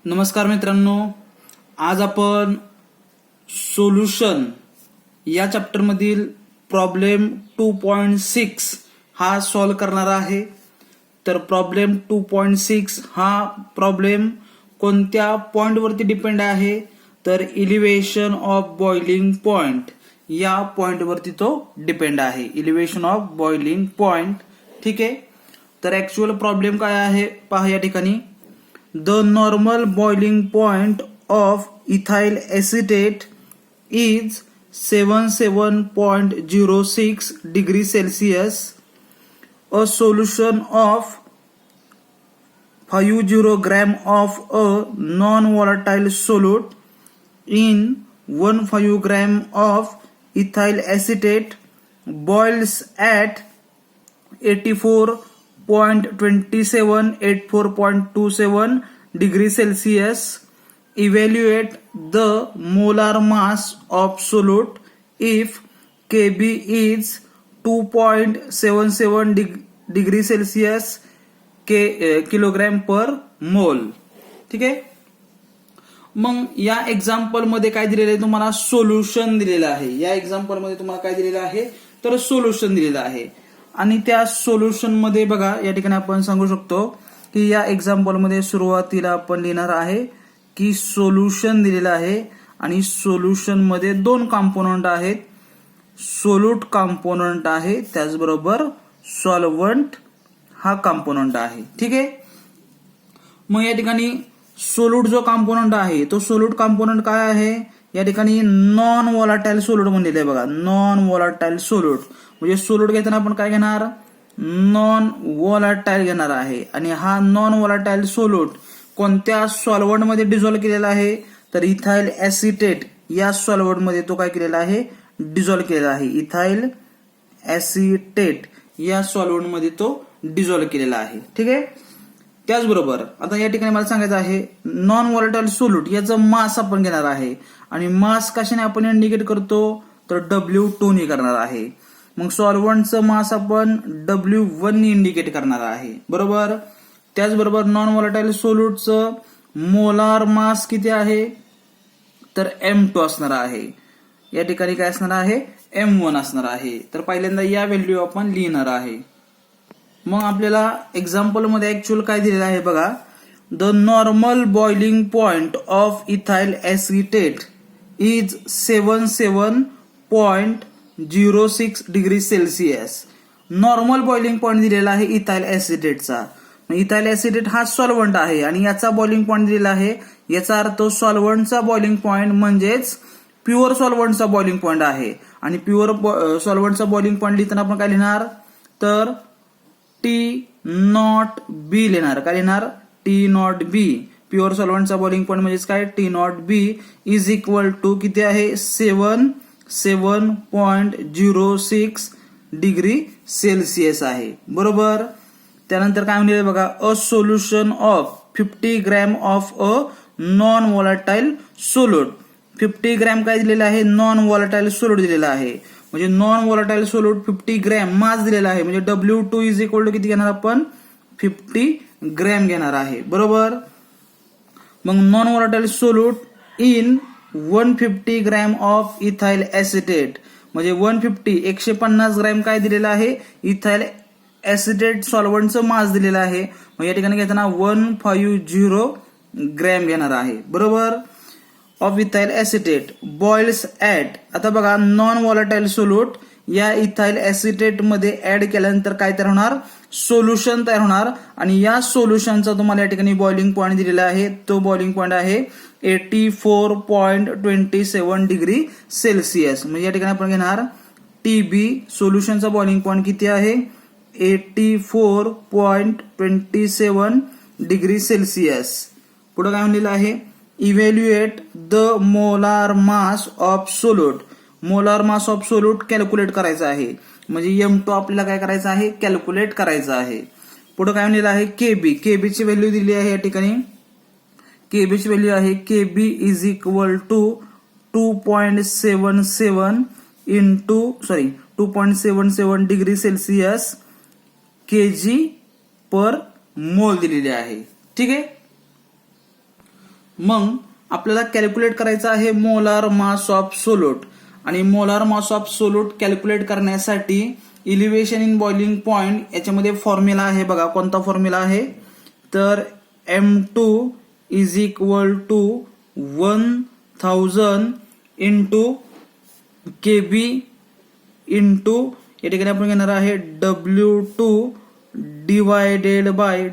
नमस्कार मित्रांनो, आज आपण सोल्युशन या चॅप्टर मधील प्रॉब्लेम 2.6 हा सॉल्व करणार आहे. तर प्रॉब्लेम 2.6 हा प्रॉब्लेम कोणत्या पॉइंट वरती डिपेंड आहे, तर इलिव्हेशन ऑफ बॉइलिंग पॉइंट या पॉइंट वरती तो डिपेंड आहे. Elevation of boiling point. ठीक आहे. तर ऍक्च्युअल प्रॉब्लेम काय आहे पहा या ठिकाणी. The normal boiling point of ethyl acetate is 77.06 degrees Celsius. A solution of 50 gram of a non-volatile solute in 15 gram of ethyl acetate boils at 84.27 degrees Celsius. Evaluate the molar mass of solute if Kb is 2.77 degrees Celsius kilogram पर मोल. ठीक आहे. मग या example मध्ये काय दिलेलं आहे तुम्हाला, सोल्युशन दिलेलं आहे. या एक्झाम्पल मध्ये तुम्हाला काय दिलेलं आहे, तर सोल्युशन दिलेलं आहे. आणि त्या सोल्युशन मध्ये बघा या ठिकाणी आपण सांगू शकतो की या एक्झाम्पल मध्ये सुरुवातीला आपण लिहिणार आहे की सोल्युशन दिलेलं आहे आणि सोल्युशन मध्ये दोन कॉम्पोनंट आहेत. सोल्यूट कॉम्पोनंट आहे, त्याचबरोबर सॉल्व्हंट हा कॉम्पोनंट आहे. ठीक आहे. मग या ठिकाणी सोल्यूट जो कॉम्पोनंट आहे तो सोल्यूट कॉम्पोनंट काय आहे, या ठिकाणी नॉन व्हॉलाटाईल सोल्यूट म्हणलेलं आहे बघा. नॉन व्हॉलाटाईल सोल्यूट म्हणजे सोल्यूट घेताना आपण काय घेणार, नॉन व्हॉलाटाईल घेणार आहे. आणि हा नॉन व्हॉलाटाईल सोल्यूट कोणत्या सॉल्व्हंट मध्ये डिझॉल्व्ह केलेला आहे, तर इथाइल ऍसिटेट या सॉल्व्हंट मध्ये तो काय केलेला आहे, डिझॉल्व्ह केलेला आहे. इथाइल ऍसिटेट या सॉल्व्हंट मध्ये तो डिझॉल्व्ह केलेला आहे. ठीक आहे. त्याचबरोबर आता या ठिकाणी मला सांगायचं आहे, नॉन व्हॉलाटाईल सोल्यूट याचं मास आपण घेणार आहे. आणि मास कशाने आपण इंडिकेट करतो, तर W2 ने करणार आहे. मग सॉल्व्हंटचं मास आपण W1 ने इंडिकेट करणार आहे. बरोबर. त्याचबरोबर नॉन व्हॉलाटाईल सोल्यूटचं मोलार मास किती आहे, तर M2 असणार आहे. या ठिकाणी काय असणार आहे, M1 असणार आहे. तर पहिल्यांदा या व्हॅल्यू आपण लिहिणार आहे. मग आपल्याला एक्झाम्पल मध्ये ऍक्च्युअल काय दिलेलं आहे बघा. The normal boiling point of ethyl acetate is 77.06 degree Celsius. Normal boiling point दिलेला आहे इथाइल ऍसिटेटचा. इथाइल ऍसिटेट हा सॉल्व्हंट आहे आणि याचा बॉइलिंग पॉइंट दिलेला आहे. याचा अर्थ सॉल्व्हंटचा बॉइलिंग पॉइंट म्हणजेच प्युअर सॉल्व्हंटचा बॉइलिंग पॉइंट आहे. आणि प्युअर सॉल्व्हंटचा बॉइलिंग पॉइंट लिहिताना आपण काय लिहिणार, तर T0B लिहिणार. काय लिहिणार, T0B. प्युअर सॉल्व्हंटचा बॉइलिंग पॉइंट म्हणजेच काय, T0B इज इक्वल टू किती आहे, 77.06 डिग्री सेल्सिअस आहे. बरोबर. त्यानंतर काय म्हणले बघा, a solution of 50 gram of a non volatile solute. 50 gram काय दिलेलं आहे, नॉन व्हॉलाटाईल सोल्यूट दिलेला आहे. म्हणजे non volatile solute 50 gram mass दिलेला आहे. म्हणजे W2 इज इक्वल टू किती घेणार आपण, 50 ग्रॅम घेणार आहे. बरोबर. मग non volatile solute in 150 gram of ethyl acetate. म्हणजे 150 ग्रॅम काय दिलेलं आहे, इथाइल ऍसिटेट सॉल्व्हंटचं मास दिलेलं आहे. मग या ठिकाणी घेताना 150 ग्रॅम घेणार आहे. बरोबर. Of ethyl acetate boils at. आता बघा, नॉन व्हॉलाटाईल सोल्यूट या इथाइल ऍसिटेट मध्ये ऍड केल्यानंतर काय तयार होणार, सोल्युशन तयार होणार. आणि या सोल्युशनचा तुम्हाला या ठिकाणी बॉइलिंग पॉइंट दिलेला आहे. तो बॉइलिंग पॉइंट आहे 84.27 डिग्री सेल्सिअस. म्हणजे या ठिकाणी आपण घेणार TB. सोल्युशनचा बॉइलिंग पॉइंट किती आहे, 84.27 डिग्री सेल्सिअस. पुढे काय म्हणलेलं आहे, evaluate the molar mass of solute. Molar mass of solute calculate करायचं आहे. म्हणजे M2 आपल्याला काय करायचं आहे, कॅल्क्युलेट करायचं आहे. पुढे काय म्हणलेलं आहे, KB. KB ची व्हॅल्यू दिली आहे या ठिकाणी. KB ची व्हॅल्यू आहे KB is equal to 2.77 degree Celsius kg per mole दिलेली आहे. ठीक आहे. मग आपल्याला कॅल्क्युलेट करायचं आहे मोलार मास ऑफ सोल्यूट, आणि molar mass of solute calculate करण्यासाठी इलिव्हेशन इन बॉइलिंग पॉइंट याच्यामध्ये फॉर्म्युला आहे बघा. कोणता फॉर्म्युला आहे तर M2 is equal to 1000 into KB into या ठिकाणी आपण घेणार आहे W2 divided by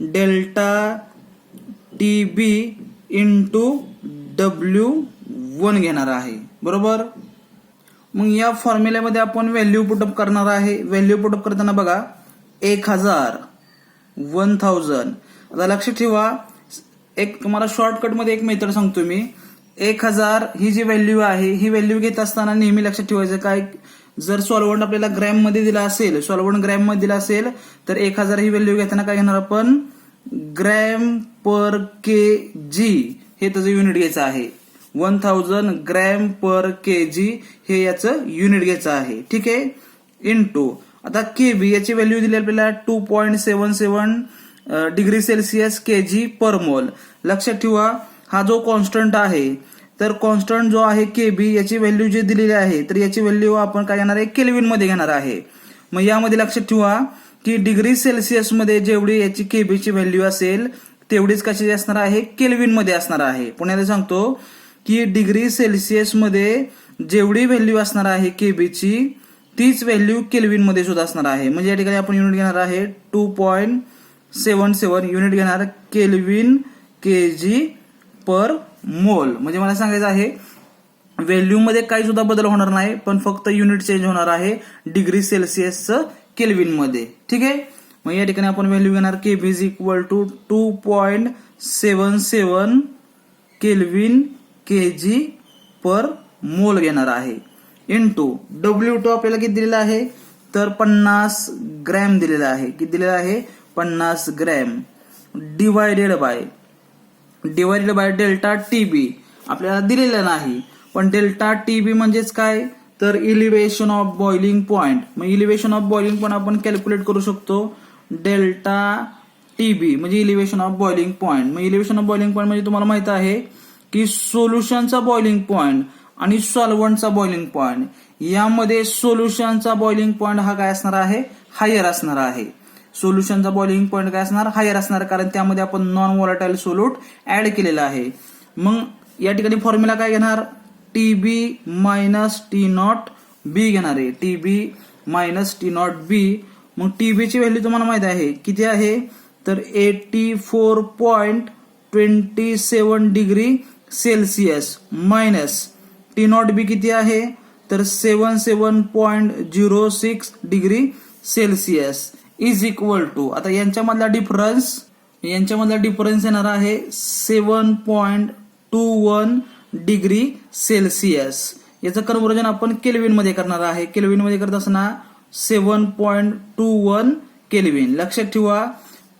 delta TB into W1 घेणार आहे, बरोबर. मग या फॉर्म्युल्यामध्ये आपण व्हॅल्यू पुटअप करणार आहे. व्हॅल्यू पुटअप करताना बघा 1000 आता लक्षात ठेवा, एक तुम्हाला शॉर्टकटमध्ये एक मेथड सांगतो मी. 1000 ही जी व्हॅल्यू आहे ही व्हॅल्यू घेत असताना नेहमी लक्षात ठेवायचं काय, जर सॉल्व्हंट आपल्याला ग्रॅम मध्ये दिला असेल, तर 1000 ही व्हॅल्यू घेताना काय घेणार आपण ग्रॅम पर kg हे त्याचं युनिट घ्यायचं आहे. 1000 ग्रॅम पर kg हे याचं युनिट घ्यायचं आहे, ठीक आहे. इंटू आता KB याची व्हॅल्यू दिली आपल्याला 2.77 डिग्री सेल्सिअस kg पर मोल. लक्षात ठेवा हा जो कॉन्स्टंट आहे, तर कॉन्स्टंट जो आहे KB याची व्हॅल्यू जी दिलेली आहे, तर याची व्हॅल्यू आपण काय घेणार आहे केल्विन मध्ये घेणार आहे. मग यामध्ये लक्षात ठेवा की डिग्री सेल्सिअस मध्ये जेवढी याची KB ची व्हॅल्यू असेल तेवढीच कशी असणार आहे केल्विन मध्ये असणार आहे. पुन्हा सांगतो की डिग्री सेल्सिअस मध्ये जेवढी व्हॅल्यू असणार आहे KB ची तीच व्हॅल्यू केल्विन मध्ये सुद्धा असणार आहे. म्हणजे या ठिकाणी आपण युनिट घेणार आहे 2.77 युनिट घेणार केल्विन kg पर मोल. म्हणजे मला सांगायचं आहे व्हॅल्यू मध्ये काही सुद्धा बदल होणार नाही, पण फक्त युनिट चेंज होणार आहे डिग्री सेल्सिअसचं केल्विन मध्ये, ठीक आहे. मग या ठिकाणी आपण व्हॅल्यू घेणार KB is equal to 2.77 kelvin kg per mole घेणार आहे. इंटू W2 आपल्याला किती दिलेला आहे तर 50 ग्रॅम दिलेला आहे. किती दिलेला आहे 50 gram divided by delta TB आपल्याला दिलेला नाही, पण डेल्टा TB म्हणजेच काय तर इलिव्हेशन ऑफ बॉइलिंग पॉइंट. मग इलिव्हेशन ऑफ बॉइलिंग पॉइंट आपण कॅल्क्युलेट करू शकतो. डेल्टा TB म्हणजे इलिव्हेशन ऑफ बॉइलिंग पॉइंट. मग इलिव्हेशन ऑफ बॉइलिंग पॉइंट म्हणजे तुम्हाला माहित आहे की सोल्युशनचा बॉइलिंग पॉइंट आणि सॉल्व्हंटचा बॉइलिंग पॉइंट, यामध्ये सोल्युशनचा बॉइलिंग पॉइंट हा काय असणार आहे हायर असणार आहे. सोल्युशनचा बॉइलिंग पॉइंट काय असणार हायर असणार, कारण त्यामध्ये आपण नॉन व्हॉलेटाइल सोल्यूट ऍड केलेला आहे. मग या ठिकाणी फॉर्म्युला काय घेणार TB मायनस T0B घेणार आहे. TB minus T0B. मग TB ची व्हॅल्यू तुम्हाला माहित आहे किती आहे तर 84.27 डिग्री सेल्सिअस मायनस T0B किती आहे तर 77.06 degree Celsius is equal to, आता यांच्यामधला डिफरन्स येणार आहे 7.21 डिग्री सेल्सिअस. याचं कन्व्हर्जन आपण केल्विन मध्ये करणार आहे. केल्विन मध्ये करत असताना 7.21 केल्विन. लक्षात ठेवा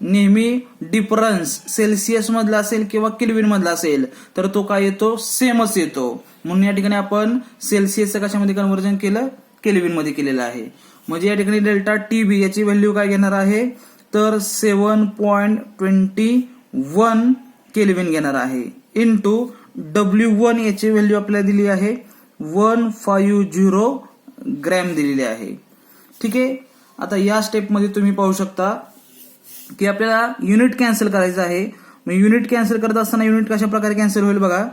नेहमी डिफरन्स सेल्सिअस मधला असेल किंवा केल्विन मधला असेल तर तो काय येतो सेमच येतो. म्हणून या ठिकाणी आपण सेल्सिअसचं कशामध्ये कन्व्हर्जन केलं केल्विन मध्ये केलेलं आहे. म्हणजे या ठिकाणी डेल्टा TB याची व्हॅल्यू काय घेणार आहे तर 7.21 केल्विन घेणार आहे. इंटू W1 याची व्हॅल्यू आपल्याला दिली आहे 150 ग्रॅम दिलेली आहे, ठीक आहे. आता या स्टेपमध्ये तुम्ही पाहू शकता की आपल्याला युनिट कॅन्सल करायचं आहे. मग युनिट कॅन्सल करत असताना युनिट कशा प्रकारे कॅन्सल होईल बघा.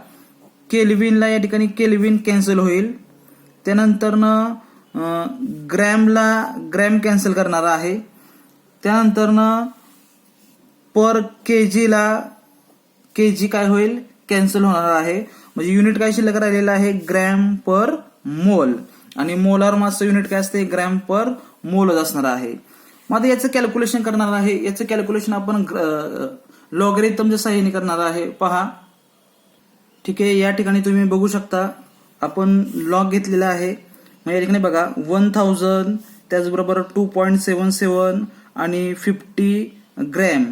केल्विनला या ठिकाणी केल्विन कॅन्सल होईल, त्यानंतर ग्रॅम कॅन्सल करणार आहे, त्यानंतर पर केजीला केजी काय होईल कॅन्सल होणार आहे. म्हणजे युनिट काय शिल्लक राहिलेलं आहे ग्रॅम पर मोल, आणि मोलार मासचं युनिट काय असते ग्रॅम पर मोलच असणार आहे. मग आता याचं कॅल्क्युलेशन करणार आहे. याचं कॅल्क्युलेशन आपण लॉगरिथमच्या सहाय्याने करणार आहे. पहा, ठीक आहे. या ठिकाणी तुम्ही बघू शकता आपण लॉग घेतलेला आहे. मग या ठिकाणी बघा 1000 त्याचबरोबर 2.77 आणि 50 ग्रॅम,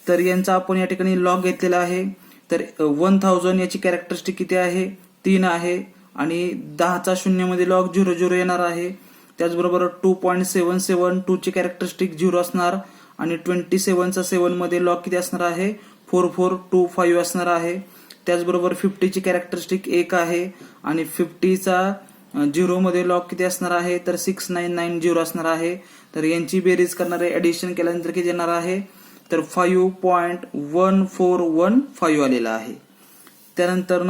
तर यांचा आपण या ठिकाणी लॉग घेतलेला आहे. तर 1000 याची कॅरेक्टरिस्टिक किती आहे 3 आहे, आणि 10चा शून्यमध्ये लॉग 00 येणार आहे. त्याचबरोबर 2.77 2 ची कॅरेक्टरिस्टिक 0 असणार, आणि 27चा 7 मध्ये लॉग किती असणार आहे 4425 असणार आहे. त्याचबरोबर 50ची कॅरेक्टरिस्टिक 1 आहे आणि 50चा 0 मध्ये लॉग किती असणार आहे तर 6990 असणार आहे. तर यांची बेरीज करणारे ऍडिशन केल्यानंतर किती येणार आहे तर 5.1415 आलेला आहे. त्यानंतर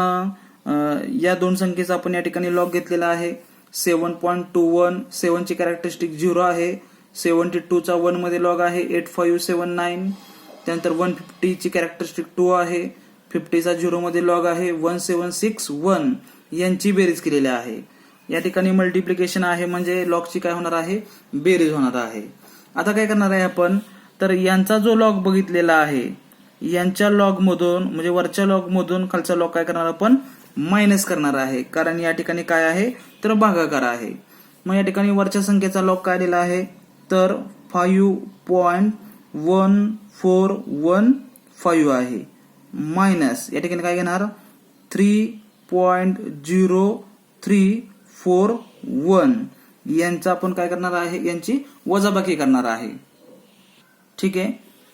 या दोन संख्येचा आपण या ठिकाणी लॉग घेतलेला आहे. 7.21 7ची कॅरेक्टरिस्टिक 0 आहे. 72चा 1 मध्ये लॉग आहे 8579. त्यानंतर 150ची कॅरेक्टरिस्टिक 2 आहे. 50चा 0 मध्ये लॉग आहे 1761. यांची बेरीज केलेली आहे. या ठिकाणी मल्टिप्लिकेशन आहे म्हणजे लॉगची काय होणार आहे बेरीज होणार आहे. आता काय करणार आहे आपण तर यांचा जो लॉग बघितलेला आहे यांच्या लॉग मधून म्हणजे वरच्या लॉग मधून खालचा लॉग काय करणार आपण मायनस करणार आहे, कारण या ठिकाणी काय आहे तर भागाकार आहे. मग या ठिकाणी वरच्या संख्येचा लॉग काय दिला आहे तर 5.1415 आहे मायनस या ठिकाणी काय घेणार 3.0341 यांचा आपण काय करणार आहे यांची वजाबाकी करणार आहे. ठीक आहे,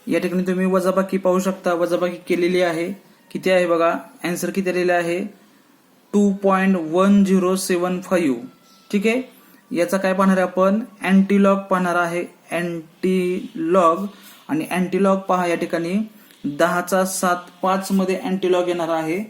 या ठिकाणी तुम्ही वजाबाकी पाहू शकता. वजाबाकी केलेली आहे. किती आहे बघा आन्सर किती आलेला आहे 2.1075. ठीक आहे, याचा काय पाहणार आहे आपण अँटीलॉग पाहणार आहे. अँटीलॉग आणि अँटीलॉग पहा या ठिकाणी 10चा 7 5 मध्ये अँटीलॉग येणार आहे.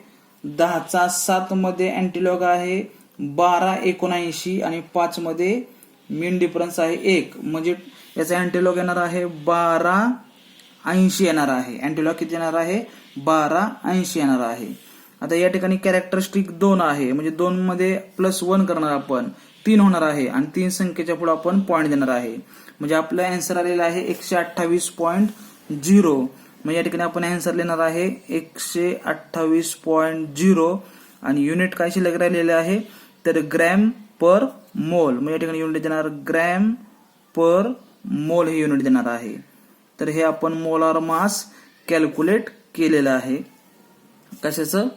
10चा 7 मध्ये अँटीलॉग आहे 1279 आणि 5 मध्ये मीन डिफरन्स आहे 1 म्हणजे याचा अँटीलॉग येणार आहे 1280 येणार आहे. अँटीलॉग किती येणार आहे 1280 येणार आहे. आता या ठिकाणी कॅरेक्टरिस्टिक 2 आहे म्हणजे 2 मध्ये +1 करणार आपण 3 होणार आहे आणि 3 संख्येच्या पुढे आपण पॉईंट देणार आहे म्हणजे आपला आन्सर आलेला आहे 128.0. मग या ठिकाणी आपण आन्सर लिहिणार आहे 128.0 आणि युनिट काय शिल्लक राहिलेले आहे तर ग्रॅम पर मोल. मग या ठिकाणी युनिट देणार ग्रॅम पर मोल हे युनिट देणार आहे. तर हे आपण मोलार मास कॅल्क्युलेट केलेलं आहे. कशाचं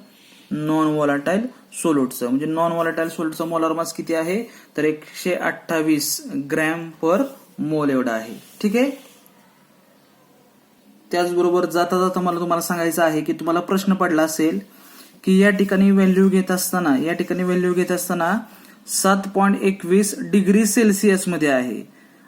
नॉन व्हॉलाटाईल सोल्यूटचं म्हणजे नॉन व्हॉलाटाईल सोल्यूटचं मोलार मास किती आहे तर 128 ग्रॅम पर मोल एवढा आहे. ठीक आहे, त्याचबरोबर जाता जाता मला तुम्हाला सांगायचं आहे की तुम्हाला प्रश्न पडला असेल की या ठिकाणी व्हॅल्यू घेत असताना 7.21 डिग्री सेल्सिअस मध्ये आहे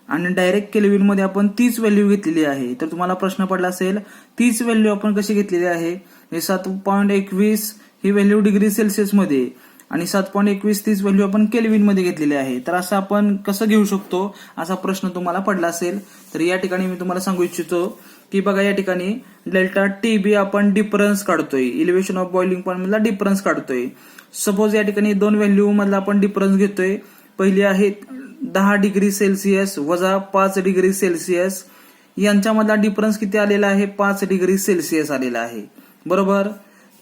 आणि डायरेक्ट केल्विन मध्ये आपण तीच व्हॅल्यू घेतलेली आहे. तर तुम्हाला प्रश्न पडला असेल तीच व्हॅल्यू आपण कशी घेतलेली आहे 7.21 ही व्हॅल्यू डिग्री सेल्सिअस मध्ये आणि 7.21 तीच व्हॅल्यू आपण केल्विन मध्ये घेतलेली आहे. तर असं आपण कसं घेऊ शकतो असा प्रश्न तुम्हाला पडला असेल तर या ठिकाणी मी तुम्हाला सांगू इच्छितो की बघा या ठिकाणी डेल्टा टीबी आपण डिफरन्स काढतोय. इलिव्हेशन ऑफ बॉइलिंग पॉईंट मधला डिफरन्स काढतोय. सपोज या ठिकाणी 2 व्हॅल्यू मधला आपण डिफरन्स घेतोय. पहिली आहे 10 डिग्री सेल्सिअस वजा 5 डिग्री सेल्सिअस यांच्यामधला डिफरन्स किती आलेला आहे 5 डिग्री सेल्सिअस आलेला आहे बरोबर.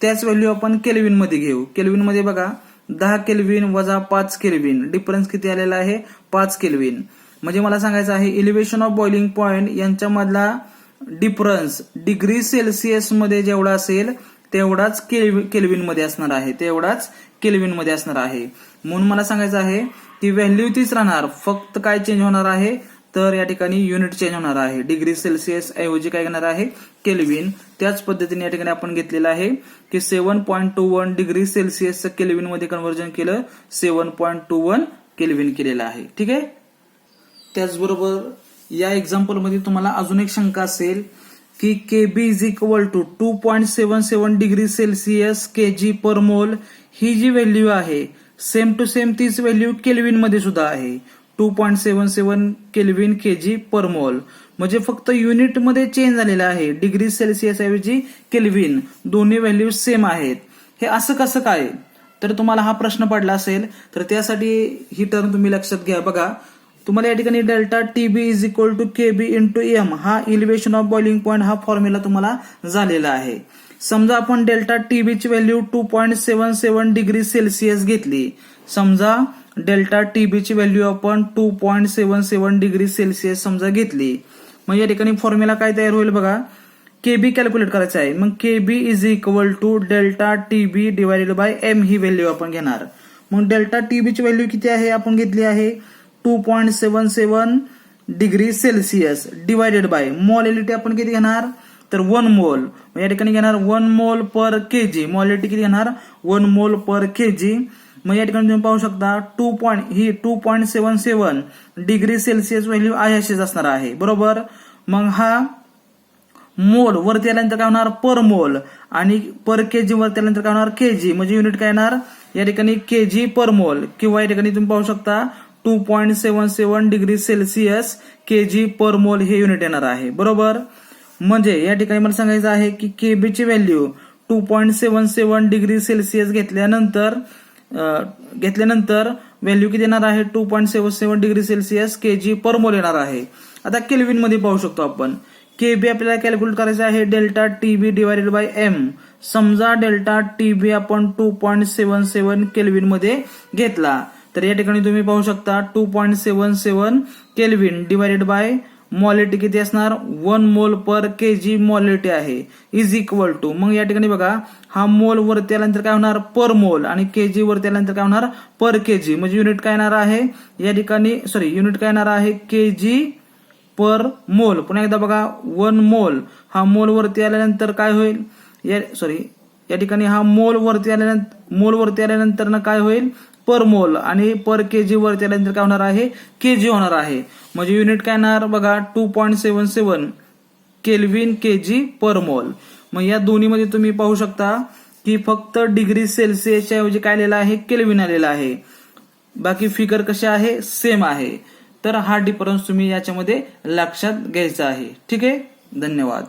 त्याच व्हॅल्यू आपण केल्विन मध्ये घेऊ. केल्विन मध्ये बघा 10 केल्विन वजा 5 केल्विन डिफरन्स किती आलेला आहे 5 केल्विन. म्हणजे मला सांगायचं आहे इलिव्हेशन ऑफ बॉइलिंग पॉईंट यांच्यामधला डिफरन्स डिग्री सेल्सिअस मध्ये जेवढा असेल तेवढाच केल्विन मध्ये असणार आहे. म्हणून मला सांगायचं आहे की व्हॅल्यू तीच राहणार फक्त काय चेंज होणार आहे तर या ठिकाणी युनिट चेंज होणार आहे. डिग्री सेल्सिअस ऐवजी काय घेणार आहे केल्विन. त्याच पद्धतीने या ठिकाणी आपण घेतलेलं आहे की 7.21 डिग्री सेल्सिअसचं केल्विन मध्ये कन्व्हर्जन केलं 7.21 केल्विन केलेलं आहे. ठीक आहे, त्याचबरोबर या एक्झाम्पल मध्ये तुम्हाला अजून एक शंका असेल की KB is equal to 2.77 degree Celsius kg per mole ही जी व्हॅल्यू आहे सेम टू सेम तीच व्हॅल्यू केल्विन मध्ये सुद्धा आहे 2.77 केल्विन kg पर मोल. म्हणजे फक्त युनिट मध्ये चेंज झालेला आहे. डिग्री सेल्सिअस ऐवजी केल्विन दोन्ही व्हॅल्यू सेम आहेत. हे असं कसं काय तर तुम्हाला हा प्रश्न पडला असेल तर त्यासाठी ही टर्म तुम्ही लक्षात घ्या. बघा तुम्हाला या ठिकाणी delta TB is equal to KB into M हा इलिव्हेशन ऑफ बॉइलिंग पॉईंट हा फॉर्म्युला तुम्हाला झालेला आहे. समजा आपण डेल्टा टीबीची व्हॅल्यू 2.77 डिग्री सेल्सिअस घेतली. समजा डेल्टा टीबीची व्हॅल्यू आपण 2.77 डिग्री सेल्सिअस समजा घेतली. मग या ठिकाणी फॉर्म्युला काय तयार होईल बघा केबी कॅल्क्युलेट करायचं आहे. मग KB is equal to delta TB divided by M ही व्हॅल्यू आपण घेणार. मग डेल्टा टीबीची व्हॅल्यू किती आहे आपण घेतली आहे 2.77 degree Celsius divided by molality आपण किती घेणार तर 1 मोल या ठिकाणी घेणार 1 मोल पर केजी. मॉलिटी किती घेणार 1 मोल पर केजी. मग या ठिकाणी तुम्ही पाहू शकता 2.77 डिग्री सेल्सिअस व्हॅल्यू आहे अशीच असणार आहे बरोबर. मग हा मोल वरती आल्यानंतर काय होणार पर मोल आणि पर केजी वरती आल्यानंतर काय होणार केजी म्हणजे युनिट काय येणार या ठिकाणी केजी पर मोल किंवा या ठिकाणी तुम्ही पाहू शकता 2.77 डिग्री सेल्सिअस केजी पर मोल हे युनिट येणार आहे बरोबर. म्हणजे या ठिकाणी मला सांगायचं आहे की केबीची व्हॅल्यू 2.77 डिग्री सेल्सिअस घेतल्यानंतर व्हॅल्यू किती येणार आहे 2.77 डिग्री सेल्सिअस केजी पर मोल येणार आहे. आता केल्विन मध्ये पाहू शकतो आपण केबी आपल्याला कॅल्क्युलेट करायचं आहे delta TB divided by M. समजा डेल्टा टीबी आपण 2.77 केल्विन मध्ये घेतला तर या ठिकाणी तुम्ही पाहू शकता 2.77 केल्विन डिवायडेड बाय मॉलिटी किती असणार 1 मोल पर केजी मॉलिटी आहे इज इक्वल टू. मग या ठिकाणी बघा हा मोल वरती आल्यानंतर काय होणार पर मोल आणि केजी वरती आल्यानंतर काय होणार पर केजी म्हणजे युनिट काय येणार आहे या ठिकाणी युनिट काय येणार आहे केजी पर मोल. पुन्हा एकदा बघा 1 मोल हा मोल वरती आल्यानंतर काय होईल या ठिकाणी हा मोल वरती आल्यानंतर ना काय होईल पर मोल आणि पर केजी वरती आल्यानंतर काय होणार आहे केजी होणार आहे. म्हणजे युनिट काय येणार बघा 2.77 केल्विन केजी पर मोल. मग या दोन्हीमध्ये तुम्ही पाहू शकता की फक्त डिग्री सेल्सिअसच्या ऐवजी काय आलेला आहे केल्विन आलेला आहे. बाकी फिगर कसे आहे सेम आहे. तर हा डिफरन्स तुम्ही याच्यामध्ये लक्षात घ्यायचा आहे. ठीक आहे. धन्यवाद.